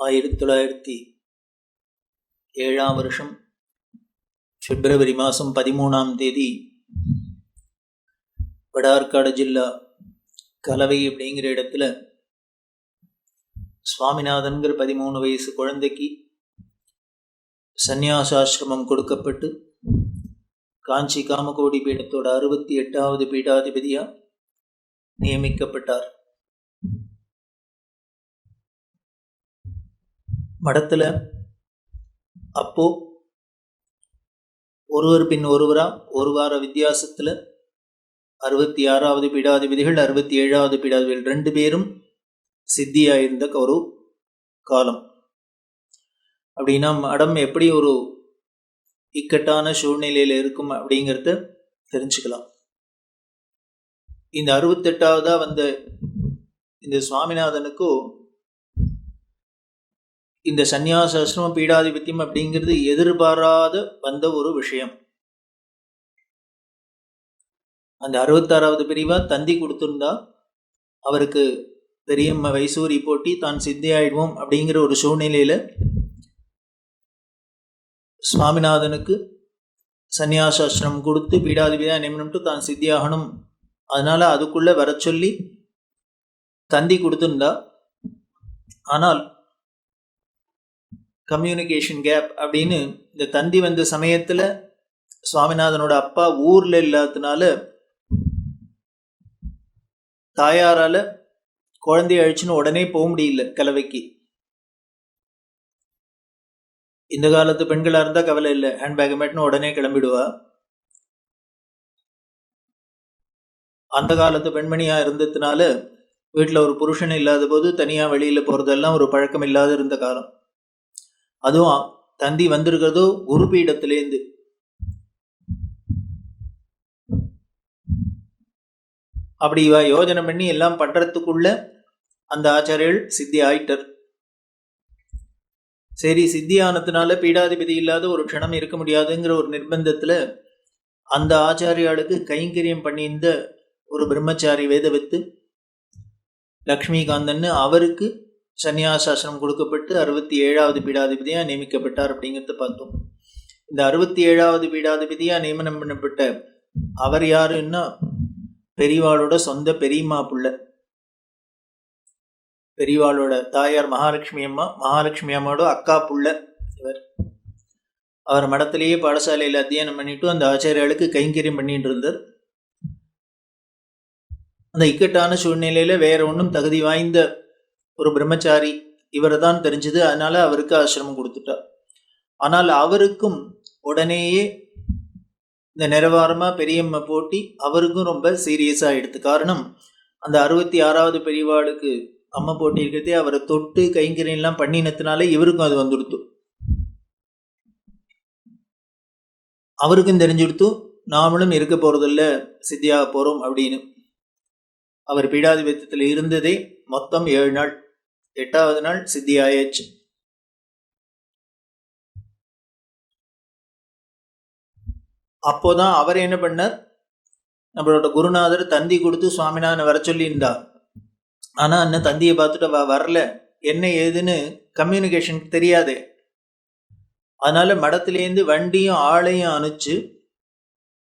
1907 பிப்ரவரி மாதம் 13ஆம் தேதி வடார்காடு ஜில்லா கலவை அப்படிங்கிற இடத்துல சுவாமிநாதன்கிற 13 வயசு குழந்தைக்கு சந்நியாசாசிரமம் கொடுக்கப்பட்டு காஞ்சி காமகோடி பீடத்தோட 68வது பீடாதிபதியாக நியமிக்கப்பட்டார். மடத்தில் அப்போ ஒருவர் பின் ஒருவராக ஒரு வார வித்தியாசத்தில் 66வது பீடாதிபதிகள் 67வது பீடாதிபதிகள் 2 பேரும் சித்தியாயிருந்த ஒரு காலம். அப்படின்னா மடம் எப்படி ஒரு இக்கட்டான சூழ்நிலையில் இருக்கும் அப்படிங்கிறத தெரிஞ்சுக்கலாம். இந்த 68ஆவதா வந்த இந்த சுவாமிநாதனுக்கும் இந்த சந்நியாசாசிரம பீடாதிபத்தியம் அப்படிங்கிறது எதிர்பாராத வந்த ஒரு விஷயம். அந்த 66வது பிரிவாக தந்தி கொடுத்துருந்தா அவருக்கு பெரியம்மா வைசூரி போட்டி தான் சித்தி ஆயிடுவோம் அப்படிங்கிற ஒரு சூழ்நிலையில் சுவாமிநாதனுக்கு சந்நியாசாசிரமம் கொடுத்து பீடாதிபதியாக நியமனம்ட்டு தான் சித்தியாகணும், அதனால் அதுக்குள்ளே வர சொல்லி தந்தி கொடுத்துருந்தா. ஆனால் கம்யூனிகேஷன் கேப் அப்படின்னு இந்த தந்தி வந்த சமயத்தில் சுவாமிநாதனோட அப்பா ஊரில் இல்லாததுனால தாயாரால் குழந்தைய அழிச்சுன்னு உடனே போக முடியல கலவைக்கு. இந்த காலத்து பெண்களாக இருந்தால் கவலை இல்லை, ஹேண்ட்பேக் மேட்னு உடனே கிளம்பிடுவா. அந்த காலத்து பெண்மணியாக இருந்ததுனால வீட்டில் ஒரு புருஷன் இல்லாத போது தனியாக வெளியில் போகிறதெல்லாம் ஒரு பழக்கம் இல்லாத இருந்த காலம். அதுவும் தந்தி வந்திருக்கிறதோ குரு பீடத்திலேருந்து. அப்படி இவ யோஜனை பண்ணி எல்லாம் பண்றதுக்குள்ள அந்த ஆச்சாரியர்கள் சித்தி ஆயிட்டர். சரி, சித்தி ஆனதுனால பீடாதிபதி இல்லாத ஒரு க்ஷணம் இருக்க முடியாதுங்கிற ஒரு நிர்பந்தத்தில் அந்த ஆச்சாரியாளுக்கு கைங்கரியம் பண்ணியிருந்த ஒரு பிரம்மச்சாரி வேதவித்து லக்ஷ்மிகாந்தன்னு அவருக்கு சந்நியாசாசிரமம் கொடுக்கப்பட்டு 67வது பீடாதிபதியாக நியமிக்கப்பட்டார் அப்படிங்கிறத பார்த்தோம். இந்த 67வது பீடாதிபதியாக நியமனம் பண்ணப்பட்ட அவர் யாருன்னா பெரியவாளோட சொந்த பெரியம்மா புள்ள, பெரியவாளோட தாயார் மகாலட்சுமி அம்மா, மகாலட்சுமி அம்மாவோட அக்கா புள்ள இவர். அவர் மடத்திலேயே பாடசாலையில் அத்தியனம் பண்ணிட்டு அந்த ஆச்சாரியாளுக்கு கைங்கரியம் பண்ணிட்டு இருந்தார். அந்த இக்கட்டான சூழ்நிலையில் வேற ஒன்றும் தகுதி வாய்ந்த ஒரு பிரம்மச்சாரி இவரை தான் தெரிஞ்சது, அதனால அவருக்கு ஆசிரமம் கொடுத்துட்டார். ஆனால் அவருக்கும் உடனேயே இந்த நிறவாரமாக பெரியம்மா போட்டி அவருக்கும் ரொம்ப சீரியஸாக எடுத்து. காரணம், அந்த 66வது பெரியவாளுக்கு அம்மா போட்டி இருக்கிறதே அவரை தொட்டு கைங்கரியெல்லாம் பண்ணினதுனால இவருக்கும் அது வந்துடுத்து. அவருக்கும் தெரிஞ்சுடுத்து நாமளும் இருக்க போகிறதில்ல, சித்தியாக போகிறோம் அப்படின்னு. அவர் பீடாதிபத்தியத்தில் இருந்ததே மொத்தம் 7 நாள். 8வது நாள் சித்தி ஆயாச்சு. அப்போதான் அவர் என்ன பண்ணார், நம்மளோட குருநாதர் தந்தி கொடுத்து சுவாமிநாதனை வர சொல்லியிருந்தா. ஆனால் அண்ணன் தந்தியை பார்த்துட்டு வரல, என்ன ஏதுன்னு கம்யூனிகேஷன் தெரியாதே. அதனால மடத்திலேருந்து வண்டியும் ஆளையும் அனுப்பிச்சு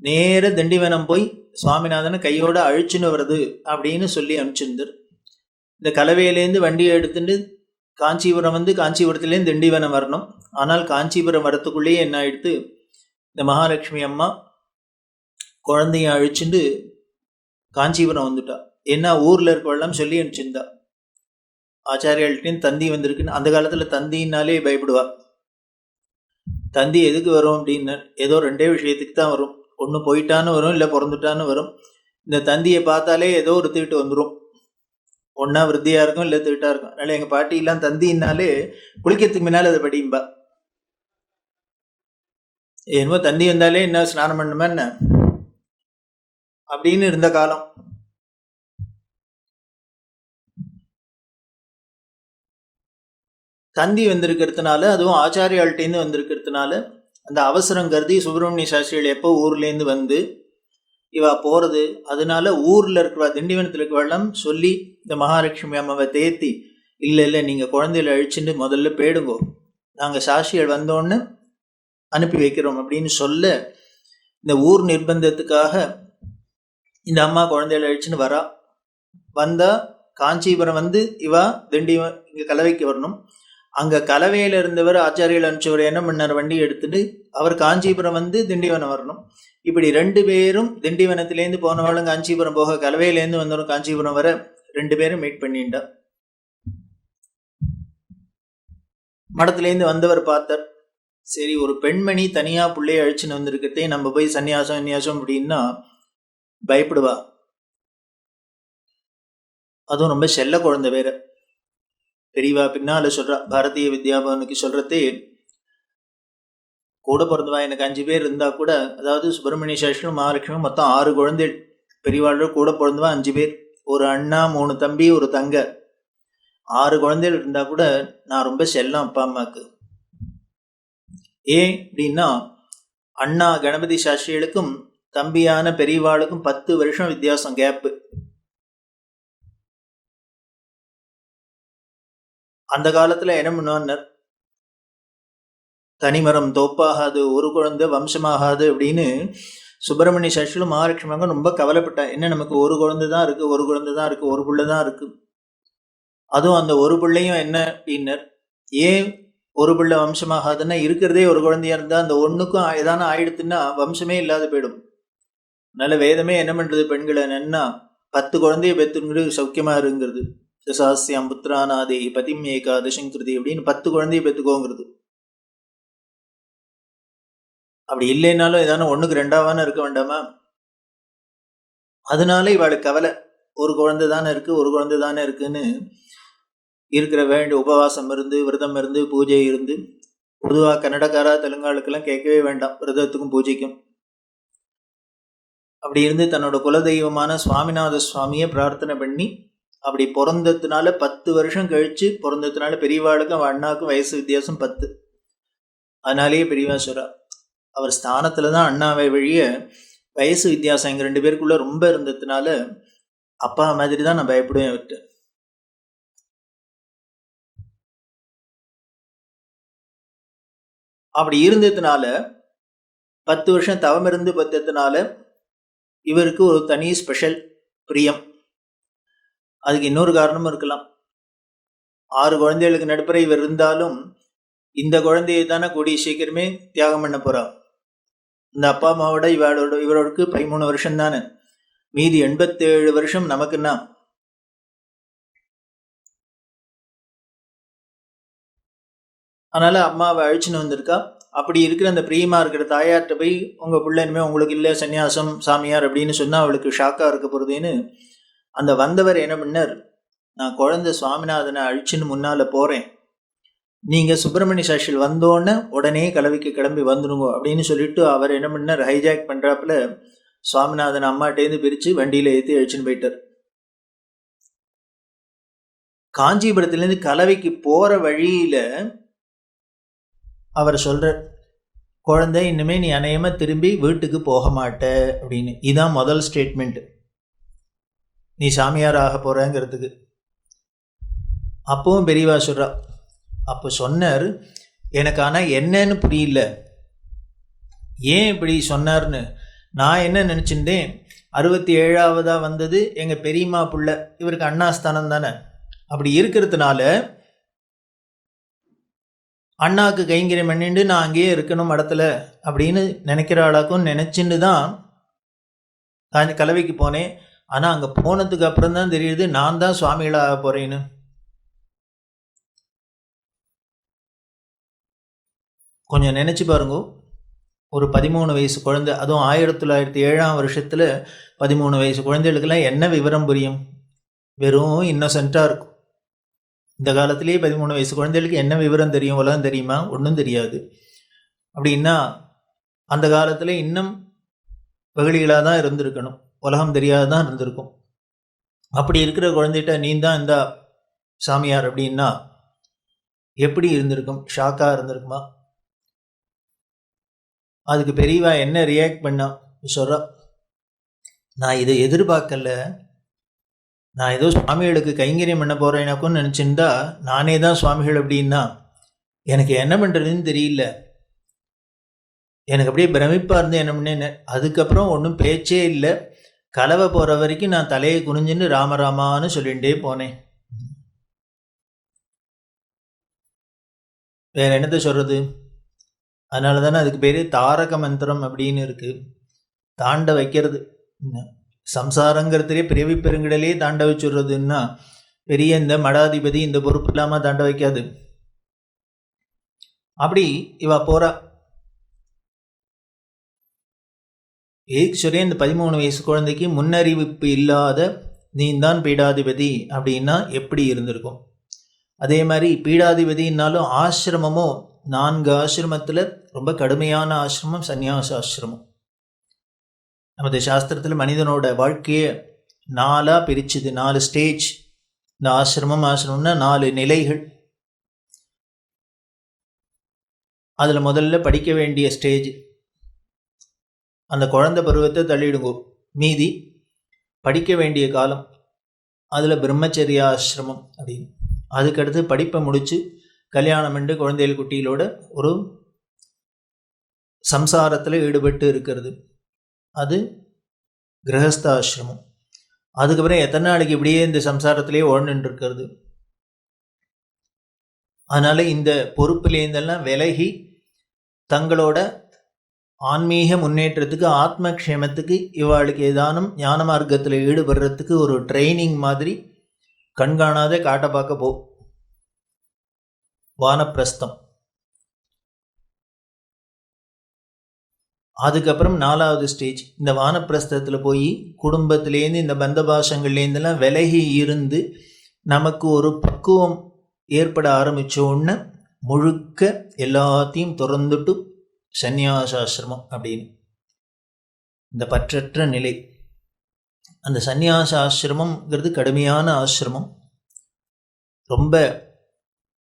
நேர திண்டிவனம் போய் சுவாமிநாதனை கையோட அழிச்சுன்னு வருது அப்படின்னு சொல்லி அனுப்பிச்சிருந்தார். இந்த கலவையிலேருந்து வண்டியை எடுத்துட்டு காஞ்சிபுரம் வந்து காஞ்சிபுரத்துலேருந்து திண்டிவனம் வரணும். ஆனால் காஞ்சிபுரம் வரத்துக்குள்ளேயே என்ன ஆயிடுத்து, இந்த மகாலட்சுமி அம்மா குழந்தைய அழிச்சுட்டு காஞ்சிபுரம் வந்துட்டா. ஏன்னா ஊரில் இருக்கவெல்லாம் சொல்லி அனுப்பிச்சிருந்தா ஆச்சாரியாள்கிட்டையும் தந்தி வந்திருக்குன்னு. அந்த காலத்தில் தந்தின்னாலே பயப்படுவா. தந்தி எதுக்கு வரும் அப்படின்னு, ஏதோ 2 விஷயத்துக்கு தான் வரும். ஒன்று போயிட்டான்னு வரும், இல்லை பிறந்துட்டான்னு வரும். இந்த தந்தியை பார்த்தாலே ஏதோ ஒரு தீட்டு வந்துடும். ஒன்றா விருத்தியாக இருக்கும், இல்லை தீட்டாக இருக்கும். அதனால் எங்கள் பாட்டியெல்லாம் தந்தினாலே குளிக்கிறதுக்கு முன்னால் அதை படியும்பா. என்னமோ தந்தி வந்தாலே என்ன ஸ்நானம் பண்ணுமா என்ன அப்படின்னு இருந்த காலம். தந்தி வந்திருக்கிறதுனால, அதுவும் ஆச்சாரியாள்கிட்டேருந்து வந்திருக்கிறதுனால அந்த அவசரம் கருதி சுப்பிரமணிய சாஸ்திரிகள் எப்போ ஊர்லேருந்து வந்து இவா போகிறது, அதனால ஊரில் இருக்கிற திண்டிவனத்தில் இருக்கிறவெல்லாம் சொல்லி இந்த மகாலட்சுமி அம்மாவை தேத்தி இல்லை இல்லை, நீங்கள் குழந்தையில அழிச்சுட்டு முதல்ல போயிடுங்கோ, நாங்கள் சாட்சிகள் வந்தோன்னு அனுப்பி வைக்கிறோம் அப்படின்னு சொல்ல, இந்த ஊர் நிர்பந்தத்துக்காக இந்த அம்மா குழந்தையில அழிச்சுன்னு வந்தா காஞ்சிபுரம் வந்து இவா திண்டிவன் இங்கே கலவைக்கு வரணும். அங்கே கலவையில் இருந்தவர் ஆச்சாரியில் அனுப்பிச்சவர் என்ன பண்ணார், வண்டி எடுத்துட்டு அவர் காஞ்சிபுரம் வந்து திண்டிவனம் வரணும். இப்படி 2 பேரும் திண்டிவனத்திலேருந்து போனவாளும் காஞ்சிபுரம் போக, கலவையிலேருந்து வந்தவரும் காஞ்சிபுரம் வர 2 பேரும் மீட் பண்ணிட்டா. மடத்துலேருந்து வந்தவர் பார்த்தார், சரி ஒரு பெண்மணி தனியாக பிள்ளைய அழிச்சுன்னு வந்திருக்கதே நம்ம போய் சன்னியாசம் அப்படின்னா பயப்படுவா. அதுவும் ரொம்ப செல்ல குழந்தை வேற. பெரியவா பின்னால சொல்றா, பாரதிய வித்யாபவனுக்கு சொல்றதே, கூட பிறந்தவா எனக்கு 5 பேர் இருந்தா கூட, அதாவது சுப்பிரமணிய சாஸ்திரம் மகாலட்சுமி மொத்தம் 6 குழந்தைகள், பெரியவாள் கூட பிறந்தவா 5 பேர், ஒரு அண்ணா 3 தம்பி ஒரு தங்க, 6 குழந்தைகள் இருந்தா கூட நான் ரொம்ப செல்லம் அப்பா அம்மாவுக்கு. ஏன் அப்படின்னா, அண்ணா கணபதி சாஸ்திரிகளுக்கும் தம்பியான பெரியவாளுக்கும் 10 வருஷம் வித்தியாசம் கேப்பு. அந்த காலத்துல என்ன பண்ணுவார், தனிமரம் தோப்பாகாது, ஒரு குழந்தை வம்சமாகாது அப்படின்னு சுப்பிரமணிய சாஸ்திரிகளும் மகாலட்சுமி ரொம்ப கவலைப்பட்டா. என்ன நமக்கு ஒரு குழந்தை தான் இருக்கு, ஒரு குழந்தை தான் இருக்கு, ஒரு பிள்ளை தான் இருக்கு. அதுவும் அந்த ஒரு பிள்ளையும் என்ன அப்படின்னர், ஏன் ஒரு பிள்ளை வம்சமாகாதுன்னா, இருக்கிறதே ஒரு குழந்தையா இருந்தா அந்த ஒண்ணுக்கும் ஏதான ஆயிடுத்துன்னா வம்சமே இல்லாத போயிடும். நல்ல வேதமே என்ன பண்றது, பெண்களை என்னன்னா 10 குழந்தைய பெற்றுங்கிறது சௌக்கியமா இருங்கிறது. சாஸ்தியம் புத்திரானாதே பதிம் ஏகாதசங்கிருதி அப்படின்னு 10 குழந்தைய பெற்றுக்கோங்கிறது. அப்படி இல்லைன்னாலும் ஏதான 1க்கு 2ஆவான இருக்க வேண்டாமா. அதனால இவாளுக்கு கவலை, ஒரு குழந்தை தானே இருக்கு, ஒரு குழந்தை தானே இருக்குன்னு இருக்கிற வேண்டிய உபவாசம் இருந்து, விரதம் இருந்து, பூஜை இருந்து. பொதுவாக கன்னடக்காரா தெலுங்காளுக்கெல்லாம் கேட்கவே வேண்டாம், விரதத்துக்கும் பூஜைக்கும். அப்படி இருந்து தன்னோட குலதெய்வமான சுவாமிநாத சுவாமியை பிரார்த்தனை பண்ணி, அப்படி பிறந்ததுனால 10 வருஷம் கழிச்சு பிறந்ததுனால பெரியவாளுக்கும் அண்ணாவுக்கும் வயசு வித்தியாசம் 10. அதனாலேயே பெரியவா சொல்றா, அவர் ஸ்தானத்துலதான் அண்ணாவை வழிய வயசு வித்தியாசம் எங்க 2 பேருக்குள்ள ரொம்ப இருந்ததுனால அப்பா மாதிரி தான் நான் பயப்படுவேன் விட்டு. அப்படி இருந்ததுனால 10 வருஷம் தவம் இருந்து பார்த்ததுனால இவருக்கு ஒரு தனி ஸ்பெஷல் பிரியம். அதுக்கு இன்னொரு காரணமும் இருக்கலாம். 6 குழந்தைகளுக்கு நடுப்புற இவர் இருந்தாலும் இந்த குழந்தையை தானே கூடிய சீக்கிரமே தியாகம் பண்ண போறா. இந்த அப்பா அம்மாவோட இவரோருக்கு 13 வருஷம் தானே, மீதி 87 வருஷம் நமக்குன்னா. அதனால அம்மாவை அழிச்சுன்னு வந்திருக்கா. அப்படி இருக்கிற அந்த பிரியமா இருக்கிற தாயார்கிட்ட போய் உங்க பிள்ளை இனிமே உங்களுக்கு இல்லை சன்னியாசம் சாமியார் அப்படின்னு சொன்னா அவளுக்கு ஷாக்கா இருக்க போறதுன்னு அந்த வந்தவர் என்ன பண்ணார், நான் குழந்தை சுவாமிநாதனை அழிச்சுன்னு முன்னால போறேன், நீங்க சுப்பிரமணிய சாஸ்திரிகள் வந்தோன்னு உடனே கலவைக்கு கிளம்பி வந்துடுங்க அப்படின்னு சொல்லிட்டு அவர் என்ன பண்ணார், ஹைஜாக் பண்றாப்புல சுவாமிநாதன் அம்மாட்டேந்து பிரிச்சு வண்டியில ஏற்றி அழிச்சுன்னு போயிட்டார். காஞ்சிபுரத்திலேருந்து கலவைக்கு போற வழியில அவர் சொல்றார், குழந்தை இனிமே நீ அநேகமா திரும்பி வீட்டுக்கு போக மாட்ட அப்படின்னு. இதான் முதல் ஸ்டேட்மெண்ட், நீ சாமியார் ஆக போறங்கிறதுக்கு. அப்பவும் பெரியவா சொல்றா, அப்போ சொன்னார் எனக்கு ஆனால் என்னன்னு புரியல, ஏன் இப்படி சொன்னார்னு. நான் என்ன நினச்சிருந்தேன், 67ஆவதா வந்தது எங்கள் பெரியம்மா புள்ள, இவருக்கு அண்ணாஸ்தானம் தானே, அப்படி இருக்கிறதுனால அண்ணாவுக்கு கைங்கரியம் பண்ணிட்டு நான் அங்கேயே இருக்கணும் மடத்தில் அப்படின்னு நினைக்கிறாளாக்கும் நினச்சின்னு தான் கலவைக்கு போனேன். ஆனால் அங்கே போனதுக்கு அப்புறம் தான் தெரியுது நான் தான் சுவாமிகளாக போகிறேன்னு. கொஞ்சம் நினச்சி பாருங்க, ஒரு 13 வயசு குழந்தை, அதுவும் 1907ஆம் வருஷத்தில் 13 வயசு குழந்தைகளுக்கெல்லாம் என்ன விவரம் புரியும், வெறும் இன்னசென்ட்டாக இருக்கும். இந்த காலத்திலேயே 13 வயசு குழந்தைகளுக்கு என்ன விவரம் தெரியும், உலகம் தெரியுமா, ஒன்றும் தெரியாது. அப்படின்னா அந்த காலத்தில் இன்னும் வெகுளிகளாக தான் இருந்திருக்கணும், உலகம் தெரியாதான் இருந்திருக்கும். அப்படி இருக்கிற குழந்தைகிட்ட நீ தான் இந்த சாமியார் அப்படின்னா எப்படி இருந்திருக்கும், ஷாக்காக இருந்திருக்குமா. அதுக்கு பெரியவா என்ன ரியாக்ட் பண்ணா சொல்றா, நான் இதை எதிர்பார்க்கல, நான் ஏதோ சுவாமிகளுக்கு கைங்கரியம் பண்ண போகிறேனாக்குன்னு நினச்சிருந்தா நானே தான் சுவாமிகள் அப்படின்னா எனக்கு என்ன பண்ணுறதுன்னு தெரியல. எனக்கு அப்படியே பிரமிப்பாக இருந்து என்ன பண்ணேன்னு. அதுக்கப்புறம் ஒன்றும் பேச்சே இல்லை. கலவை போகிற வரைக்கும் நான் தலையை குனிஞ்சுன்னு ராமராமான்னு சொல்லிகிட்டே போனேன். வேற என்னத்தை சொல்கிறது? அதனால தானே அதுக்கு பேர் தாரக மந்திரம் அப்படின்னு இருக்குது. தாண்ட வைக்கிறது. சம்சாரங்கிறதுலே பிறவி பெருங்கடலே தாண்ட வச்சுடுறதுன்னா பெரிய இந்த மடாதிபதி இந்த பொறுப்பு இல்லாமல் தாண்ட வைக்காது. அப்படி இவ போறா. ஈஸ்வரே இந்த 13 வயசு குழந்தைக்கு முன்னறிவிப்பு இல்லாத நீந்தான் பீடாதிபதி அப்படின்னா எப்படி இருந்திருக்கும்? அதே மாதிரி பீடாதிபதினாலும் ஆசிரமமோ 4 ஆசிரமத்தில் ரொம்ப கடுமையான ஆசிரமம் சந்நியாச ஆசிரமம். நமது சாஸ்திரத்தில் மனிதனோட வாழ்க்கையை 4 பிரிச்சுது. 4 ஸ்டேஜ். இந்த ஆசிரமம்னா 4 நிலைகள். அதில் முதல்ல படிக்க வேண்டிய ஸ்டேஜ் அந்த குழந்தை பருவத்தை தள்ளிடுங்கோ, மீதி படிக்க வேண்டிய காலம். அதில் பிரம்மச்சரிய ஆசிரமம் அப்படின்னு. அதுக்கடுத்து படிப்பை முடித்து கல்யாணம் பண்ணி குழந்தைகள் குட்டிகளோட ஒரு சம்சாரத்தில் ஈடுபட்டு இருக்கிறது, அது கிரகஸ்த ஆசிரமம். அதுக்கப்புறம் எத்தனை நாளைக்கு இப்படியே இந்த சம்சாரத்திலே ஓடுன்னு இருக்கிறது. அதனால் இந்த பொறுப்புலேருந்தெல்லாம் விலகி தங்களோட ஆன்மீக முன்னேற்றத்துக்கு ஆத்மக்ஷேமத்துக்கு இவாளுக்கு ஏதானும் ஞான மார்க்கத்தில் ஈடுபடுறதுக்கு ஒரு ட்ரைனிங் மாதிரி கண்காணாத காட்ட பார்க்க போ. வானப்பிரஸ்தம். அதுக்கப்புறம் 4வது ஸ்டேஜ். இந்த வானப்பிரஸ்தத்தில் போய் குடும்பத்திலேருந்து இந்த பந்தபாசங்கள்லேருந்தெல்லாம் விலகி இருந்து நமக்கு ஒரு பக்குவம் ஏற்பட ஆரம்பித்தோன்னு முழுக்க எல்லாத்தையும் திறந்துட்டு சந்நியாசாசிரமம் அப்படின்னு இந்த பற்றற்ற நிலை. அந்த சந்நியாச ஆசிரமம்ங்கிறது கடுமையான ஆசிரமம். ரொம்ப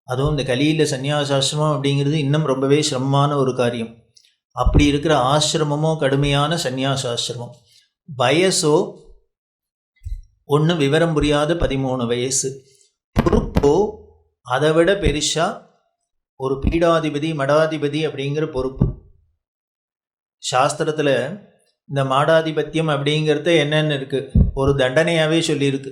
அதுவும் இந்த கலியில் சந்நியாசாசிரமம் அப்படிங்கிறது இன்னும் ரொம்பவே சிரமமான ஒரு காரியம். அப்படி இருக்கிற ஆசிரமமோ கடுமையான சந்நியாசாசிரமம். வயசோ ஒன்று விவரம் புரியாத 13 வயசு. பொறுப்போ அதை விட பெருசா ஒரு பீடாதிபதி மடாதிபதி அப்படிங்கிற பொறுப்பு. சாஸ்திரத்தில் இந்த மாடாதிபத்தியம் அப்படிங்கிறத என்னென்னு இருக்குது, ஒரு தண்டனையாகவே சொல்லியிருக்கு.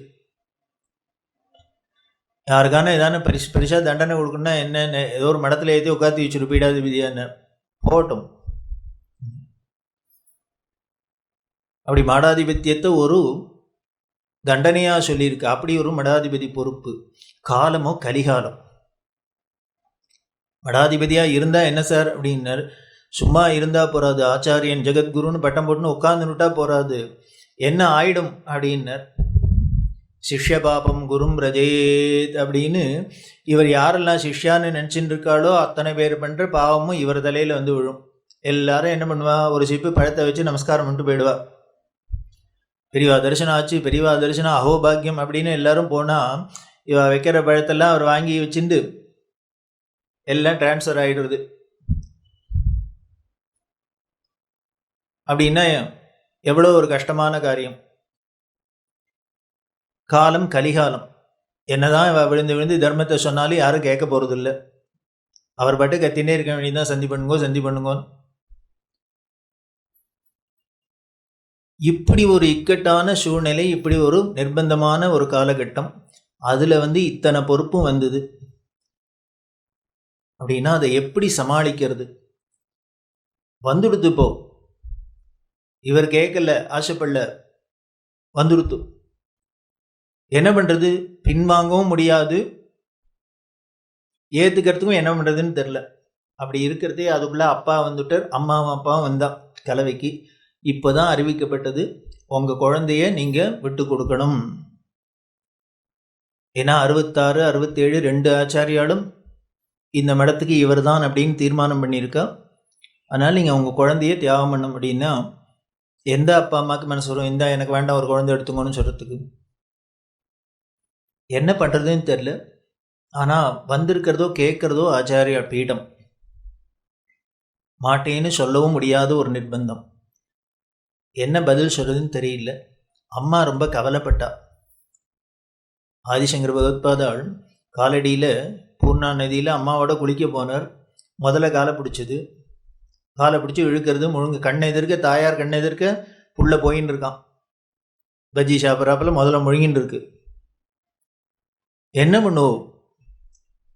யாருக்கான ஏதான பெருசாக தண்டனை கொடுக்கணும்னா என்னென்ன, ஏதோ ஒரு மடத்தில் ஏற்றி உட்காந்து வச்சுரு பீடாதிபதியான்னு போட்டும். அப்படி மாடாதிபத்தியத்தை ஒரு தண்டனையாக சொல்லியிருக்கு. அப்படி ஒரு மடாதிபதி பொறுப்பு. காலமோ கலிகாலம். மடாதிபதியாக இருந்தால் என்ன சார் அப்படின்னார். சும்மா இருந்தால் போகாது, ஆச்சாரியன் ஜெகத்குருன்னு பட்டம் போட்டுன்னு உட்காந்துனுட்டா போகாது, என்ன ஆயிடும் அப்படின்னார். சிஷ்ய பாபம் குரும் ரஜேத் அப்படின்னு இவர் யாரெல்லாம் சிஷ்யான்னு நினச்சின்னு இருக்காளோ அத்தனை பேர் பண்ணுற பாவமும் இவர் தலையில் வந்து விழும். எல்லாரும் என்ன பண்ணுவா, ஒரு சிப்பு பழத்தை வச்சு நமஸ்காரம் பண்ணிட்டு போயிடுவா. பெரியவா தரிசனம் ஆச்சு, பெரியவா தரிசனம் அகோபாகியம் அப்படின்னு எல்லாரும் போனால் இவ வைக்கிற பழத்தெல்லாம் அவர் வாங்கி வச்சுட்டு எல்லாம் டிரான்ஸ்ஃபர் ஆகிடுறது. அப்படின்னா எவ்வளோ ஒரு கஷ்டமான காரியம். காலம் கலிகாலம். என்னதான் விழுந்து விழுந்து தர்மத்தை சொன்னாலும் யாரும் கேட்க போகிறது இல்லை. அவர் பாட்டு கத்தினே இருக்க வேண்டியதான், சந்தி பண்ணுங்கோ. இப்படி ஒரு இக்கட்டான சூழ்நிலை, இப்படி ஒரு நிர்பந்தமான ஒரு காலகட்டம், அதில் இத்தனை பொறுப்பும் வந்தது அப்படின்னா அதை எப்படி சமாளிக்கிறது? வந்துடுத்து. போ, இவர் கேட்கல, ஆசைப்படல, வந்துடுத்து. என்ன பண்ணுறது? பின்வாங்கவும் முடியாது, ஏற்றுக்கிறதுக்கும் என்ன பண்ணுறதுன்னு தெரில. அப்படி இருக்கிறதே அதுக்குள்ளே அப்பா வந்துட்டார், அம்மாவும் அப்பாவும் வந்தா கலவைக்கு. இப்போ தான் அறிவிக்கப்பட்டது, உங்கள் குழந்தைய நீங்கள் விட்டு கொடுக்கணும். ஏன்னா 66, 67 2 ஆச்சாரியாலும் இந்த மடத்துக்கு இவர் தான் அப்படின்னு தீர்மானம் பண்ணியிருக்கா. அதனால் நீங்கள் உங்கள் குழந்தைய தியாகம் பண்ண அப்படின்னா எந்த அப்பா அம்மாவுக்கு மனசு வரும்? எந்த எனக்கு வேண்டாம் ஒரு குழந்தை எடுத்துங்கன்னு சொல்கிறதுக்கு என்ன பண்ணுறதுன்னு தெரில. ஆனால் வந்திருக்கிறதோ கேட்குறதோ ஆச்சாரியா பீடம். மாட்டேன்னு சொல்லவும் முடியாத ஒரு நிர்பந்தம். என்ன பதில் சொல்கிறதுன்னு தெரியல. அம்மா ரொம்ப கவலைப்பட்டா. ஆதிசங்கர பகவத்பாதாள் காலடியில் பூர்ணா நதியில் அம்மாவோட குளிக்க போனார். முதல்ல காலை பிடிச்சது, காலை பிடிச்சி இழுக்கிறது, முழுங்க கண்ணை எதிர்க்க, தாயார் கண்ணை எதிர்க்க புள்ள போயின்னு இருக்கான். பஜ்ஜி சாப்பிட்றாப்பில் முதல்ல முழுங்கின்னு இருக்கு. என்ன பண்ணுவோம்,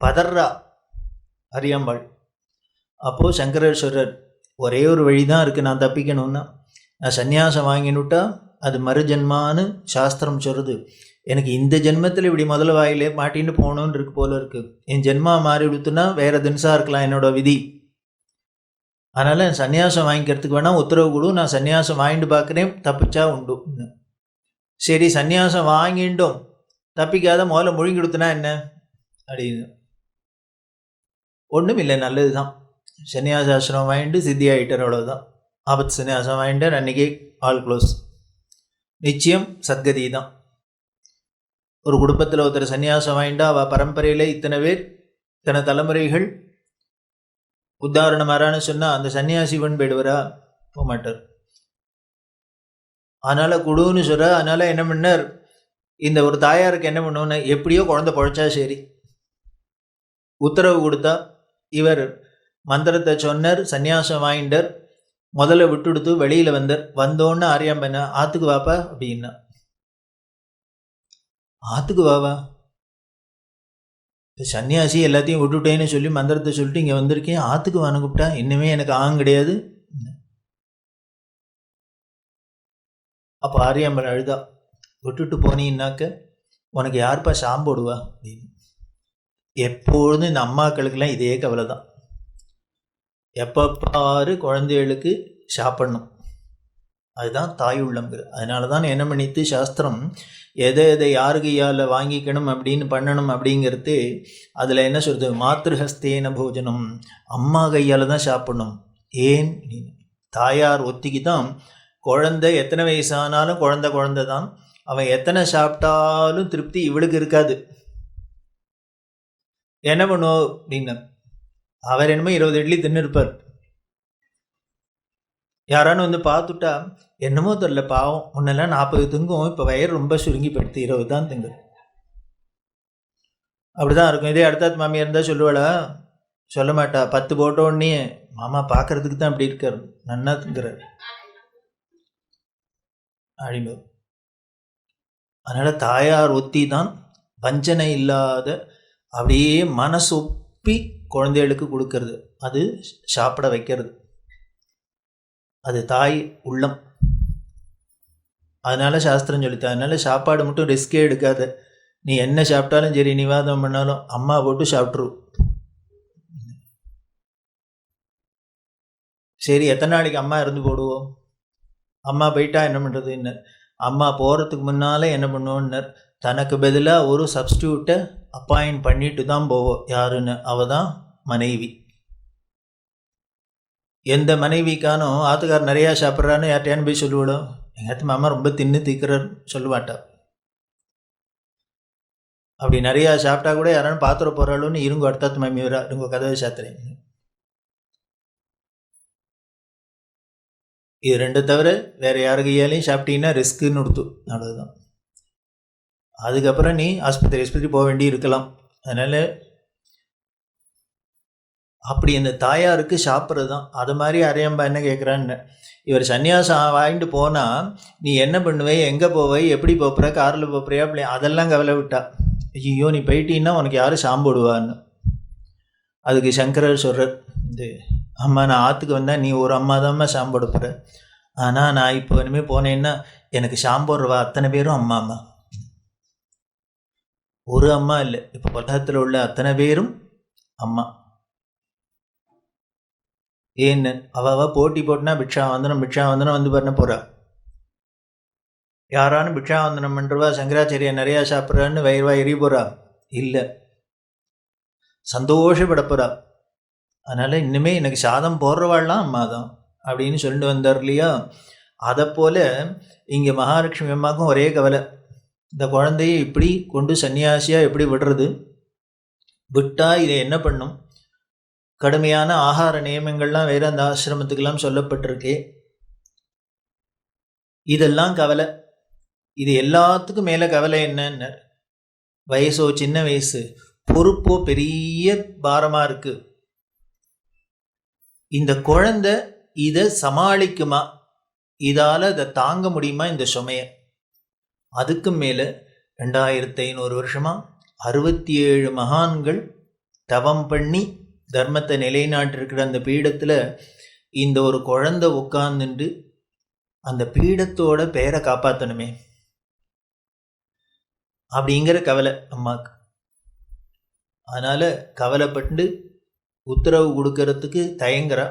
பதர்றா அரியாம்பாள். அப்போது சங்கரேஸ்வரர் ஒரே ஒரு வழி தான் இருக்குது நான் தப்பிக்கணும்னா, நான் சந்நியாசம் வாங்கினுட்டா அது மறுஜன்மான்னு சாஸ்திரம் சொல்லுது. எனக்கு இந்த ஜென்மத்தில் இப்படி முதல்ல வாயிலே மாட்டின்னு போகணுன்னு இருக்கு போல இருக்கு. என் ஜென்மா மாறி விடுத்துனா வேற தினசா இருக்கலாம் என்னோட விதி. அதனால் சன்னியாசம் வாங்கிக்கிறதுக்கு வேணால் உத்தரவு கொடு, நான் சன்னியாசம் வாங்கிட்டு பார்க்குறேன், தப்பிச்சா உண்டு. சரி சன்னியாசம் வாங்கிட்டோம், தப்பிக்காத முதல்ல மொழிங்கி கொடுத்தனா என்ன அப்படின்னு. ஒன்றும் இல்லை, நல்லது தான். சன்னியாசாசிரமம் வாங்கிட்டு சித்தி ஆகிட்டார், அவ்வளோதான். ஆபத்து சன்னியாசம் வாங்கிட்டார், அன்றைக்கி ஆல் க்ளோஸ். நிச்சயம் சத்கதி தான். ஒரு குடும்பத்தில் ஒருத்தர் சன்னியாசம் வாங்கிட்டா அவள் பரம்பரையில் இத்தனை பேர் இத்தனை தலைமுறைகள் உதாரணம் வரான்னு சொன்னால் அந்த சன்னியாசிவன் போயிடுவரா? போக மாட்டார். அதனால் குடுன்னு சொல்கிற. அதனால் என்ன பண்ணார், இந்த ஒரு தாயாருக்கு என்ன பண்ணுவோன்னு, எப்படியோ குழந்தை பழைச்சா சரி உத்தரவு கொடுத்தா. இவர் மந்திரத்தை சொன்னார், சன்னியாசம் வாங்கிட்டார், முதல்ல விட்டுடுத்து வெளியில் வந்தார். வந்தோன்னு ஆரியாம் பண்ண, ஆற்றுக்கு வாப்பா அப்படின்னா. ஆற்றுக்கு வாவா? சன்னியாசி எல்லாத்தையும் விட்டுட்டேன்னு சொல்லி மந்திரத்தை சொல்லிட்டு இங்கே வந்திருக்கேன், ஆற்றுக்கு வான்னு கூப்பிட்டா இன்னுமே எனக்கு கிடையாது. அப்போ ஆரியாம்பன் அழுதா, விட்டுட்டு போனீன்னாக்க உனக்கு யாருப்பா சாம்போடுவா அப்படின்னு. எப்பொழுதும் இந்த அம்மாக்களுக்கெல்லாம் இதே கவலை தான். எப்போ பாரு குழந்தைகளுக்கு சாப்பிடணும், அதுதான் தாய் உள்ளம்ங்கிறது. அதனால தான் என்ன பண்ணிட்டு சாஸ்திரம் எதை எதை யாரு கையால் வாங்கிக்கணும் அப்படின்னு பண்ணணும் அப்படிங்கிறது அதில் என்ன சொல்கிறது, மாத்திருஹஸ்தேன போஜனம், அம்மா கையால் தான் சாப்பிடணும். ஏன், தாயார் ஒத்திக்கு தான் குழந்தை எத்தனை வயசானாலும் குழந்தை தான். அவன் எத்தனை சாப்பிட்டாலும் திருப்தி இவளுக்கு இருக்காது. என்ன பண்ணுவோம் அப்படின்னு, அவர் என்னமோ 20 இட்லி தின்னு இருப்பார். யாரானு வந்து பார்த்துட்டா என்னமோ தெரில, பாவம் முன்னெல்லாம் 40 திங்கும், இப்போ வயிறு ரொம்ப சுருங்கி போயிடுத்து, 20 தான் திங்கு. அப்படிதான் இருக்கும். இதே அடுத்த மாமியா இருந்தால் சொல்லுவாளா? சொல்ல மாட்டா. 10 போட்டோடனே மாமா பார்க்கறதுக்கு தான் அப்படி இருக்காரு, நன்னா திங்கிறார் அப்படின்னு. அதனால் தாயார் ஒத்தி தான் வஞ்சனை இல்லாத அப்படியே மனசொப்பி குழந்தைகளுக்கு கொடுக்கறது, அது சாப்பிட வைக்கிறது, அது தாய் உள்ளம். அதனால சாஸ்திரம் சொல்லித்தா. அதனால சாப்பாடு மட்டும் ரிஸ்கே எடுக்காத. நீ என்ன சாப்பிட்டாலும் சரி, நிவாதம் பண்ணாலும் அம்மா போட்டு சாப்பிட்ரு. சரி எத்தனை நாளைக்கு அம்மா இருந்து போடுவோம்? அம்மா போயிட்டா என்ன பண்ணுறதுன்னு. அம்மா போகிறதுக்கு முன்னால் என்ன பண்ணுவோன்னர், தனக்கு பதிலாக ஒரு சப்ஸ்டியூட்டை அப்பாயின்ட் பண்ணிட்டு தான் போவோம். யாருன்னு? அவள் தான் மனைவி. எந்த மனைவிக்கானோ ஆத்துக்கார் நிறையா சாப்பிட்றான்னு யார்ட்டையான்னு போய் சொல்லுவிடும். எங்கள் மாமா ரொம்ப தின்னு தீக்கிறார் சொல்லுவாட்டா. அப்படி நிறையா சாப்பிட்டா கூட யாரானு பாத்திர போகிறாளுன்னு இருங்க அடுத்தாத்து மாமி வரா, இருங்க கதவை சாத்துறேன். இது ரெண்டு தவிர வேறு யாரு கையாலையும் சாப்பிட்டீங்கன்னா ரிஸ்க்குன்னு கொடுத்து, அவ்வளோதான். அதுக்கப்புறம் நீ ஆஸ்பத்திரி போக வேண்டி இருக்கலாம். அதனால் அப்படி அந்த தாயாருக்கு சாப்பிட்றது தான். அது மாதிரி அரையம்பா என்ன கேட்குறான்னு, இவர் சன்னியாசம் வாங்கிட்டு போனால் நீ என்ன பண்ணுவே, எங்கே போவை, எப்படி போப்புற, காரில் போப்புறியா, அப்படி அதெல்லாம் கவலை விட்டா. ஐயோ நீ போயிட்டீன்னா உனக்கு யாரும் சாம்பிடுவான்னு. அதுக்கு சங்கரர் சொல்கிறார், இது அம்மா நான் ஆற்றுக்கு வந்தால் நீ ஒரு அம்மா தான்மா சாம்பிடுப்புற, ஆனால் நான் இப்போ இனிமேல் போனேன்னா எனக்கு சாம்பிடுறவா அத்தனை பேரும் அம்மா. அம்மா ஒரு அம்மா இல்லை, இப்போ உலகத்தில் உள்ள அத்தனை பேரும் அம்மா. ஏன்னு அவ போட்டி போட்டுனா பிக்ஷாவந்தனம் வந்து பண்ண போறா. யாரானு பிக்ஷாவந்தனம் பண்ணுறவா சங்கராச்சாரியா நிறையா சாப்பிட்றான்னு வயிறுவா எரி போறா? இல்லை, சந்தோஷப்பட போறா. அதனால இன்னுமே எனக்கு சாதம் போடுறவாள்லாம் அம்மா தான் அப்படின்னு சொல்லிட்டு வந்தார் இல்லையா? அதை போல இங்கே மகாலட்சுமி அம்மாவுக்கும் ஒரே கவலை, இந்த குழந்தையை இப்படி கொண்டு சன்னியாசியாக எப்படி விடுறது, விட்டா இதை என்ன பண்ணும், கடுமையான ஆகார நியமங்கள்லாம் வேறு அந்த ஆசிரமத்துக்கெல்லாம் சொல்லப்பட்டிருக்கு. இதெல்லாம் கவலை. இது எல்லாத்துக்கும் மேலே கவலை என்னன்னு, வயசோ சின்ன வயசு, பொறுப்போ பெரிய பாரமா இருக்கு. இந்த குழந்தை இதை சமாளிக்குமா? இதால அதை தாங்க முடியுமா இந்த சுமைய? அதுக்கு மேல 2500 வருஷமா 67 மகான்கள் தவம் பண்ணி தர்மத்தை நிலைநாட்டிருக்கிற அந்த பீடத்துல இந்த ஒரு குழந்தை உட்கார்ந்துட்டு அந்த பீடத்தோட பெயரை காப்பாற்றணுமே அப்படிங்கிற கவலை அம்மாவுக்கு. அதனால கவலைப்பட்டு உத்தரவு கொடுக்கறதுக்கு தயங்குறா.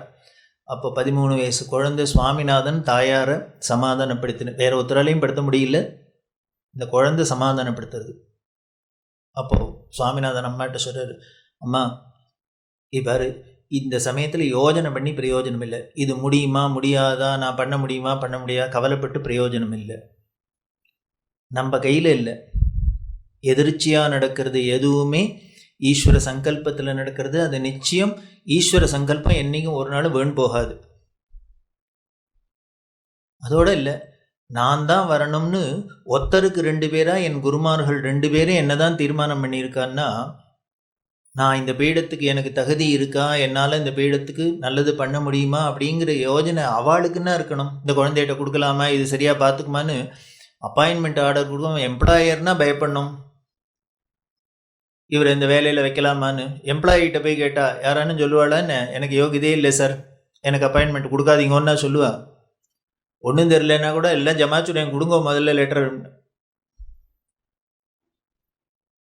அப்போ 13 வயசு குழந்தை சுவாமிநாதன் தாயாரை சமாதானப்படுத்தின. வேற உத்தரவாலையும் படுத்த முடியல, இந்த குழந்தை சமாதானப்படுத்துறது. அப்போ சுவாமிநாதன் அம்மாட்ட சொல்றாரு, அம்மா இவ்வாறு இந்த சமயத்தில் யோஜனை பண்ணி பிரயோஜனம் இல்லை. இது முடியுமா முடியாதா, நான் பண்ண முடியுமா பண்ண முடியாது, கவலைப்பட்டு பிரயோஜனம் இல்லை. நம்ம கையில் இல்லை. எதிர்ச்சியாக நடக்கிறது எதுவுமே ஈஸ்வர சங்கல்பத்தில் நடக்கிறது. அது நிச்சயம் ஈஸ்வர சங்கல்பம் என்றைக்கும் ஒரு நாள் வேண் போகாது. அதோட இல்லை, நான் தான் வரணும்னு ஒருத்தருக்கு 2 பேரா என் குருமார்கள் 2 பேரும் என்னதான் தீர்மானம் பண்ணியிருக்கான்னா, நான் இந்த பீடத்துக்கு எனக்கு தகுதி இருக்கா, என்னால் இந்த பீடத்துக்கு நல்லது பண்ண முடியுமா அப்படிங்கிற யோஜனை அவளுக்குன்னா இருக்கணும். இந்த குழந்தைகிட்ட கொடுக்கலாமா, இது சரியாக பார்த்துக்குமான்னு அப்பாயின்மெண்ட் ஆர்டர் கொடுக்கும். எம்ப்ளாயர்னா பயப்படணும், இவர் இந்த வேலையில் வைக்கலாமான்னு. எம்ப்ளாயிகிட்ட போய் கேட்டால் யாரானு சொல்லுவாளா, என்ன எனக்கு யோகியதே இல்லை சார், எனக்கு அப்பாயின்மெண்ட் கொடுக்காதீங்கன்னா சொல்லுவா. ஒன்றும் தெரிலன்னா கூட எல்லாம் ஜமாச்சுடன் கொடுங்க முதல்ல லெட்டர்.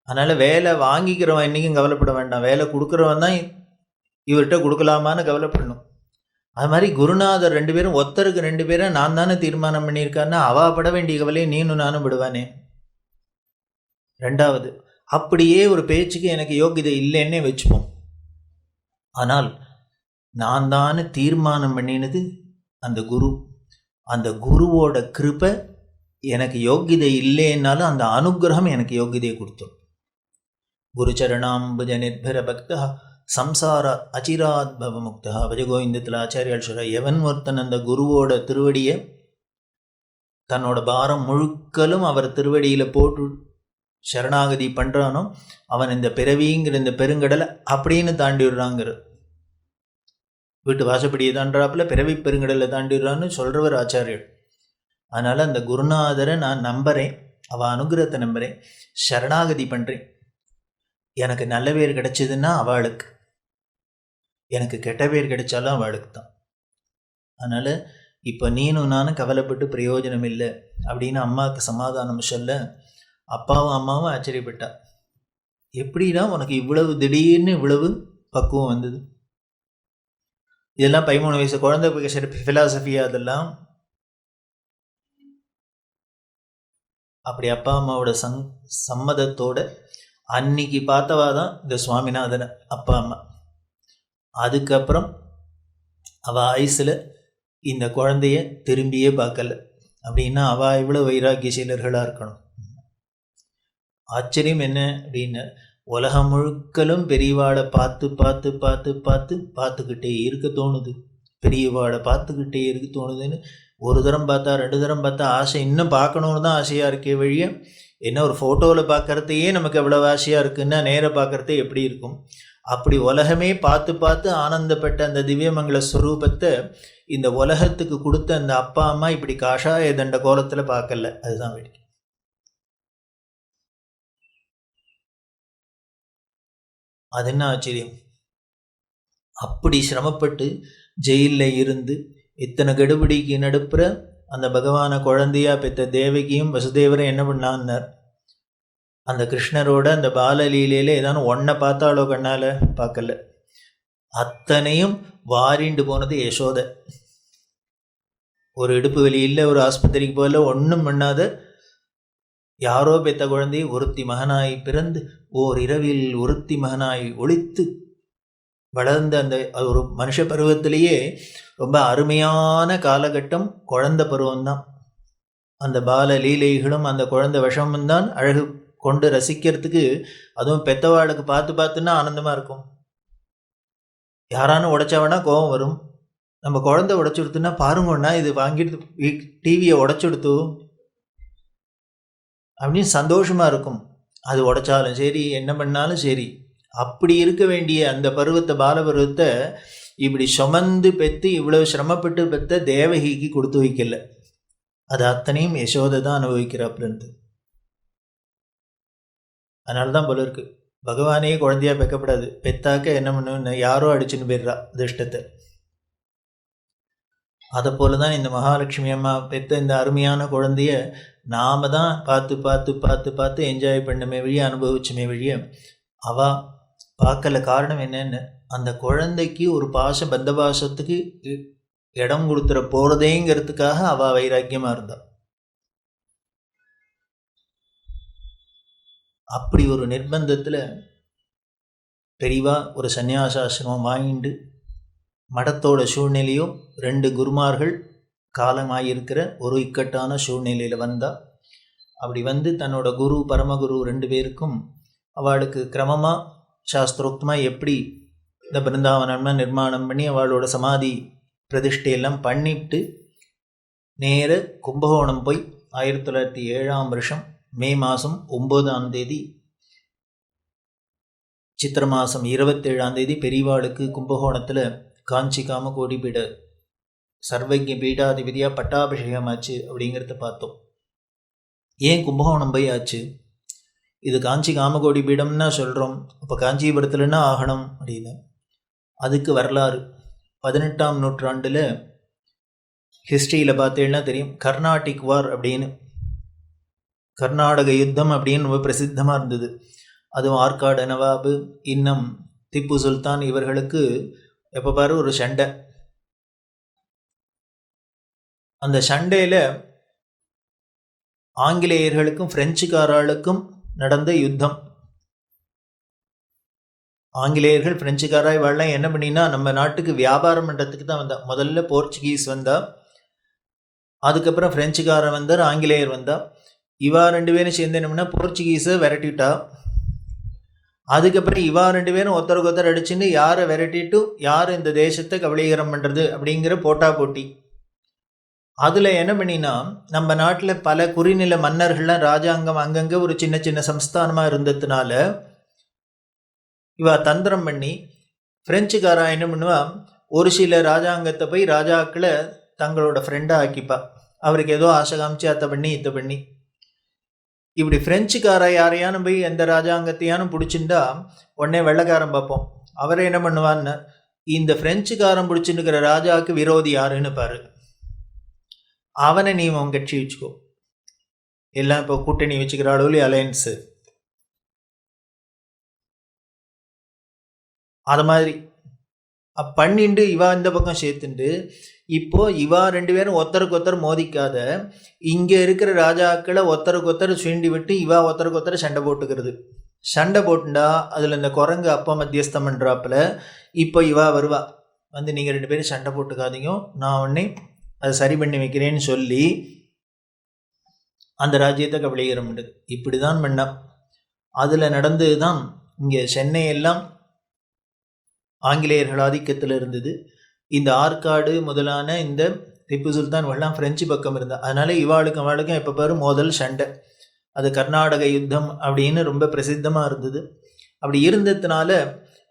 அதனால் வேலை வாங்கிக்கிறவன் என்றைக்கும் கவலைப்பட வேண்டாம், வேலை கொடுக்குறவன் தான் இவர்கிட்ட கொடுக்கலாமான்னு கவலைப்படணும். அது மாதிரி குருநாதர் 2 பேரும் ஒருத்தருக்கு 2 பேரை நான் தானே தீர்மானம் பண்ணியிருக்கான்னா அவா பட வேண்டிய கவலையை நீனும் நானும் விடுவானே. 2வது, அப்படியே ஒரு பேச்சுக்கு எனக்கு யோகியதை இல்லைன்னே வச்சுப்போம். ஆனால் நான் தானே தீர்மானம் பண்ணினது அந்த குரு. அந்த குருவோட கிருபை எனக்கு யோகியதை இல்லைன்னாலும் அந்த அனுகிரகம் எனக்கு யோகியதையை கொடுத்தோம். குருச்சரணாம்புஜ நிர்பர பக்தா சம்சார அச்சிராத் பவ முக்தா. பஜகோவிந்தத்தில் ஆச்சாரியால் சொல்ற, எவன் ஒருத்தன் அந்த குருவோட திருவடியை தன்னோட பாரம் முழுக்கலும் அவர் திருவடியில் போட்டு சரணாகதி பண்ணுறானோ அவன் இந்த பிறவிங்கிற இந்த பெருங்கடலை அப்படின்னு தாண்டி விடுறாங்கிற. வீட்டு வாசப்படியை தாண்டாப்புல பிறவி பெருங்கடலை தாண்டி விடுறான்னு சொல்கிறவர் ஆச்சாரியர். அதனால் அந்த குருநாதரை நான் நம்புகிறேன், அவள் அனுகிரகத்தை நம்புகிறேன், சரணாகதி பண்ணுறேன். எனக்கு நல்ல பேர் கிடைச்சதுன்னா அவளுக்கு, எனக்கு கெட்ட பேர் கிடைச்சாலும் அவளுக்கு தான். அதனால் இப்போ நீனும் நானும் கவலைப்பட்டு பிரயோஜனம் இல்லை அப்படின்னு அம்மாவுக்கு சமாதானம் சொல்ல அப்பாவும் அம்மாவும் ஆச்சரியப்பட்டா. எப்படின்னா உனக்கு இவ்வளவு திடீர்னு இவ்வளவு பக்குவம் வந்தது? இதெல்லாம் 13 வயசு குழந்தை ஃபிலாசபியா அதெல்லாம். அப்படி அப்பா அம்மாவோட சம்மதத்தோட அன்னைக்கு பார்த்தவா தான் இந்த சுவாமிநாதன் அப்பா அம்மா. அதுக்கப்புறம் அவள் ஆயுசில் இந்த குழந்தைய திரும்பியே பார்க்கல. அப்படின்னா அவள் இவ்வளோ வைராக்கியசீலர்களாக இருக்கணும். ஆச்சரியம் என்ன அப்படின்னா, உலகம் முழுக்கலும் பெரியவாளை பார்த்து பார்த்து பார்த்து பார்த்து பார்த்துக்கிட்டே இருக்க தோணுது, பெரியவாளை பார்த்துக்கிட்டே இருக்க தோணுதுன்னு ஒரு தரம் பார்த்தா 2 தரம் பார்த்தா ஆசை இன்னும் பார்க்கணுன்னு தான் ஆசையாக இருக்கே வழிய, என்ன ஒரு ஃபோட்டோவில் பார்க்குறதையே நமக்கு எவ்வளோ ஆசையாக இருக்குன்னா நேராக பார்க்குறதே எப்படி இருக்கும்? அப்படி உலகமே பார்த்து பார்த்து ஆனந்தப்பட்ட அந்த திவ்யமங்கல ஸ்வரூபத்தை இந்த உலகத்துக்கு கொடுத்த அந்த அப்பா அம்மா இப்படி காஷாய தண்ட கோலத்தில் பார்க்கல. அதுதான் வேடிக்கை. அது என்ன ஆச்சரியம்? அப்படி சிரமப்பட்டு ஜெயிலில் இருந்து இத்தனை கெடுபிடிக்கு நடுப்புற அந்த பகவானை குழந்தையா பெற்ற தேவகியும் வசுதேவரும் என்ன பண்ணான்னார், அந்த கிருஷ்ணரோட அந்த பாலலீலையில் ஏதாவது ஒன்றை பார்த்தாலோ கண்ணால் பார்க்கல, அத்தனையும் வாரிண்டு போனது யசோதை. ஒரு இடுப்பு வலி இல்லை, ஒரு ஆஸ்பத்திரிக்கு போகல, ஒன்றும் பண்ணாத யாரோ பெத்த குழந்தை ஒருத்தி மகனாய் பிறந்து ஓர் இரவில் ஒருத்தி மகனாய் ஒளித்து வளர்ந்த அந்த ஒரு மனுஷ பருவத்திலேயே ரொம்ப அருமையான காலகட்டம் குழந்தை பருவம்தான். அந்த பால லீலைகளும் அந்த குழந்தை விஷமும் தான் அழகு கொண்டு ரசிக்கிறதுக்கு. அதுவும் பெத்தவாளுக்கு பார்த்து பார்த்துன்னா ஆனந்தமாக இருக்கும். யாரானு உடைச்சாவனா கோபம் வரும். நம்ம குழந்தை உடைச்சு கொடுத்துன்னா பாருங்கன்னா இது வாங்கிட்டு டிவியை உடைச்சு கொடுத்து அப்படின்னு சந்தோஷமாக இருக்கும். அது உடைச்சாலும் சரி, என்ன பண்ணாலும் சரி. அப்படி இருக்க வேண்டிய அந்த பருவத்தை, பால பருவத்தை இப்படி சுமந்து பெற்று இவ்வளவு சிரமப்பட்டு பெற்ற தேவகிக்கு கொடுத்து வைக்கல. அது அத்தனையும் யசோதை தான் அனுபவிக்கிறாப்புலன்ட்டு. அதனால தான் போல இருக்கு, பகவானே குழந்தையா பெக்கப்படாது, பெத்தாக்க என்ன பண்ணுன்னு யாரோ அடிச்சுன்னு போயிடுறா அதிர்ஷ்டத்தை. அதை போல தான் இந்த மகாலட்சுமி அம்மா பெற்ற இந்த அருமையான குழந்தைய நாம தான் பார்த்து பார்த்து பார்த்து பார்த்து என்ஜாய் பண்ணமே வழிய, அனுபவிச்சுமே வழிய அவ பார்க்கல. காரணம் என்னன்னு, அந்த குழந்தைக்கு ஒரு பாசம், பந்த பாசத்துக்கு இடம் கொடுத்துற போறதேங்கிறதுக்காக அவ வைராக்கியமா இருந்தா. அப்படி ஒரு நிர்பந்தத்துல பெரிவா ஒரு சந்நியாசாசிரமம் வாங்கிட்டு, மடத்தோட சூழ்நிலையும் 2 குருமார்கள் காலமாயிருக்கிற ஒரு இக்கட்டான சூழ்நிலையில் வந்தா. அப்படி வந்து தன்னோட குரு, பரமகுரு 2 பேருக்கும் அவளுக்கு கிரமமாக சாஸ்திரோக்தமாக எப்படி இந்த பிருந்தாவனம்னா நிர்மாணம் பண்ணி அவளோட சமாதி பிரதிஷ்டையெல்லாம் பண்ணிவிட்டு நேர கும்பகோணம் போய் 1907 மே மாதம் 9 சித்திர மாதம் 27 பெரியவாளுக்கு கும்பகோணத்தில் காஞ்சி காமகோடி பீட சர்வஜ்ய பீடாதிபதியாக பட்டாபிஷேகம் ஆச்சு அப்படிங்கிறத பார்த்தோம். ஏன் கும்பகோணம் போய் ஆச்சு? இது காஞ்சி காமகோடி பீடம்னா சொல்கிறோம், அப்போ காஞ்சிபுரத்துலன்னா ஆகணும் அப்படின்னு. அதுக்கு வரலாறு 18ஆம் நூற்றாண்டில் ஹிஸ்ட்ரியில் பார்த்தீங்கன்னா தெரியும். கர்நாடிக் வார் அப்படின்னு, கர்நாடக யுத்தம் அப்படின்னு ரொம்ப பிரசித்தமாக இருந்தது. அதுவும் ஆற்காடு நவாபு, இன்னும் திப்பு சுல்தான் இவர்களுக்கு எப்போ பாரு ஒரு சண்டை. அந்த சண்டையில் ஆங்கிலேயர்களுக்கும் பிரெஞ்சுக்காரர்களுக்கும் நடந்த யுத்தம். ஆங்கிலேயர்கள் பிரெஞ்சுக்காரா இவெல்லாம் என்ன பண்ணினா நம்ம நாட்டுக்கு வியாபாரம் பண்ணுறதுக்கு தான் வந்தா. முதல்ல போர்ச்சுகீஸ் வந்தா, அதுக்கப்புறம் பிரெஞ்சுக்காரன் வந்தார், ஆங்கிலேயர் வந்தா. இவா 2 பேரும் சேர்ந்து என்ன பண்ணா போர்ச்சுகீஸை விரட்டிட்டா. அதுக்கப்புறம் இவா 2 பேரும் ஒருத்தருக்கு ஒருத்தர் அடிச்சுன்னு யாரை விரட்டிட்டு யார் இந்த தேசத்தை கபலீகரம் பண்ணுறது அப்படிங்கிற போட்டா போட்டி. அதில் என்ன பண்ணினா நம்ம நாட்டில் பல குறிநில மன்னர்கள்லாம் ராஜாங்கம் அங்கங்கே ஒரு சின்ன சின்ன சம்ஸ்தானமாக இருந்ததுனால இவா தந்திரம் பண்ணி பிரெஞ்சுக்காரா என்ன பண்ணுவா, ஒரு சில ராஜாங்கத்தை போய் ராஜாக்களை தங்களோட ஃப்ரெண்டாக ஆக்கிப்பா. அவருக்கு ஏதோ ஆசை காமிச்சு அத்தை பண்ணி இத்தை பண்ணி. இப்படி பிரெஞ்சுக்கார யாரையானு போய் எந்த ராஜாங்கத்தையானும் பிடிச்சிருந்தா உடனே வெள்ளைக்காரன் பார்ப்போம். அவரை என்ன பண்ணுவான்னு, இந்த பிரெஞ்சுக்காரன் பிடிச்சிருக்கிற ராஜாவுக்கு விரோதி யாருன்னு பாரு, அவனை நீ உன் கட்சி வச்சுக்கோ. எல்லாம் இப்போ கூட்டணி வச்சுக்கிறாளோ இல்லையா, அலையன்ஸு. அது மாதிரி பண்ணிண்டு இவா இந்த பக்கம் சேர்த்துண்டு இப்போ இவா 2 பேரும் ஒருத்தருக்கு ஒருத்தர் மோதிக்காத இங்கே இருக்கிற ராஜாக்களை ஒருத்தருக்கு ஒருத்தர் சுண்டி விட்டு இவா ஒருத்தருக்கு ஒருத்தர் சண்டை போட்டுக்கிறது. சண்டை போட்டுண்டா அதில் இந்த குரங்கு அப்பா மத்தியஸ்தம் பண்ணுறாப்புல இப்போ இவா வருவா வந்து, நீங்கள் 2 பேரும் சண்டை போட்டுக்காதீங்க, நான் உடனே அதை சரி பண்ணி வைக்கிறேன்னு சொல்லி அந்த ராஜ்யத்தை கபலீகரம் பண்ணுது. இப்படி தான் பண்ணா. அதில் நடந்தது தான் இங்கே சென்னையெல்லாம் ஆங்கிலேயர்கள் ஆதிக்கத்தில் இருந்தது. இந்த ஆற்காடு முதலான இந்த திப்பு சுல்தான் எல்லாம் பிரெஞ்சு பக்கம் இருந்தா. அதனால இவாளுக்கும் எப்போ பாரு மோதல் சண்டை. அது கர்நாடக யுத்தம் அப்படின்னு ரொம்ப பிரசித்தமாக இருந்தது. அப்படி இருந்ததுனால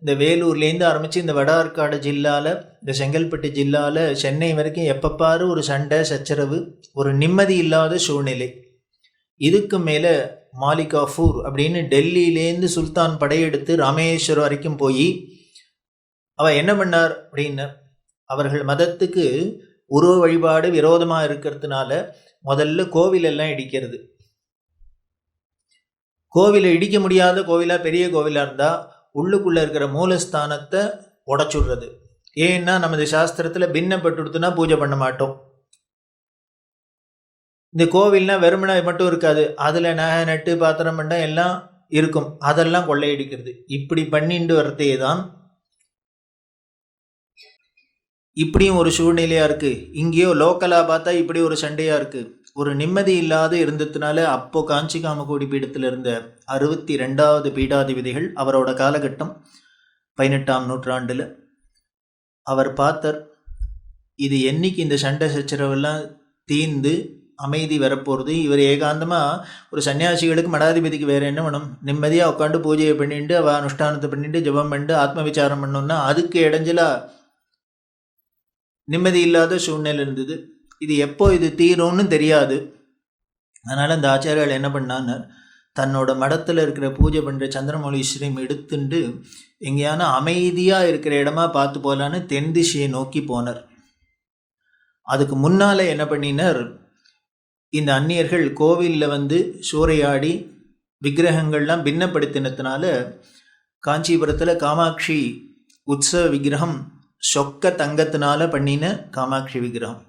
இந்த வேலூர்லேருந்து ஆரம்பித்து இந்த வட ஆற்காடு ஜில்லாவில், இந்த செங்கல்பட்டு ஜில்லாவில், சென்னை வரைக்கும் எப்போ பாரு ஒரு சண்டை சச்சரவு, ஒரு நிம்மதி இல்லாத சூழ்நிலை. இதுக்கு மேலே மாலிகாஃபூர் அப்படின்னு டெல்லியிலேருந்து சுல்தான் படையெடுத்து ராமேஸ்வரம் வரைக்கும் போய் அவள் என்ன பண்ணார் அப்படின்னு, அவர்கள் மதத்துக்கு உருவ வழிபாடு விரோதமாக இருக்கிறதுனால முதல்ல கோவிலெல்லாம் இடிக்கிறது. கோவிலை இடிக்க முடியாத கோவிலாக பெரிய கோவிலாக இருந்தால் உள்ளுக்குள்ளே இருக்கிற மூலஸ்தானத்தை உடச்சுடுறது. ஏன்னா நமது சாஸ்திரத்தில் பின்னப்பட்டுடுத்துனா பூஜை பண்ண மாட்டோம். இந்த கோவில்னா வெறுமனை மட்டும் இருக்காது, அதில் நகை நட்டு பாத்திரம் பண்ண எல்லாம் இருக்கும், அதெல்லாம் கொள்ளையடிக்கிறது. இப்படி பண்ணிட்டு வரதே தான் இப்படியும் ஒரு சூழ்நிலையாக இருக்குது. இங்கேயோ லோக்கலாக பார்த்தா இப்படி ஒரு சண்டையாக இருக்குது. ஒரு நிம்மதி இல்லாத இருந்ததுனால அப்போது காஞ்சி காமகோடி பீடத்தில் இருந்த 62வது பீடாதிபதிகள், அவரோட காலகட்டம் 18ஆம் நூற்றாண்டில், அவர் பார்த்தார் இது என்னைக்கு இந்த சண்டை சச்சரவெல்லாம் தீர்ந்து அமைதி வரப்போகிறது. இவர் ஏகாந்தமாக ஒரு சன்னியாசிகளுக்கு மடாதிபதிக்கு வேறு என்ன வேணும்? நிம்மதியாக உட்காந்து பூஜையை பண்ணிட்டு அவள் அனுஷ்டானத்தை பண்ணிட்டு ஜபம் பண்ணிட்டு ஆத்ம விசாரம் பண்ணோன்னா அதுக்கு இடைஞ்சலாக நிம்மதி இல்லாத சூழ்நிலை இருந்தது. இது எப்போ இது தீரும்னு தெரியாது. அதனால் அந்த ஆச்சாரியால் என்ன பண்ணான்னு தன்னோட மடத்தில் இருக்கிற பூஜை பண்ணுற சந்திரமௌலீஸ்வரம் எடுத்துட்டு எங்கேயான அமைதியாக இருக்கிற இடமா பார்த்து போகலான்னு தென் திசையை நோக்கி போனார். அதுக்கு முன்னால் என்ன பண்ணினார், இந்த அந்நியர்கள் கோவிலில் சூறையாடி விக்கிரகங்கள்லாம் பின்னப்படுத்தினதுனால காஞ்சிபுரத்தில் காமாட்சி உற்சவ விக்கிரகம் சொக்க தங்கத்தினால பண்ணின காமாட்சி விக்கிரகம்.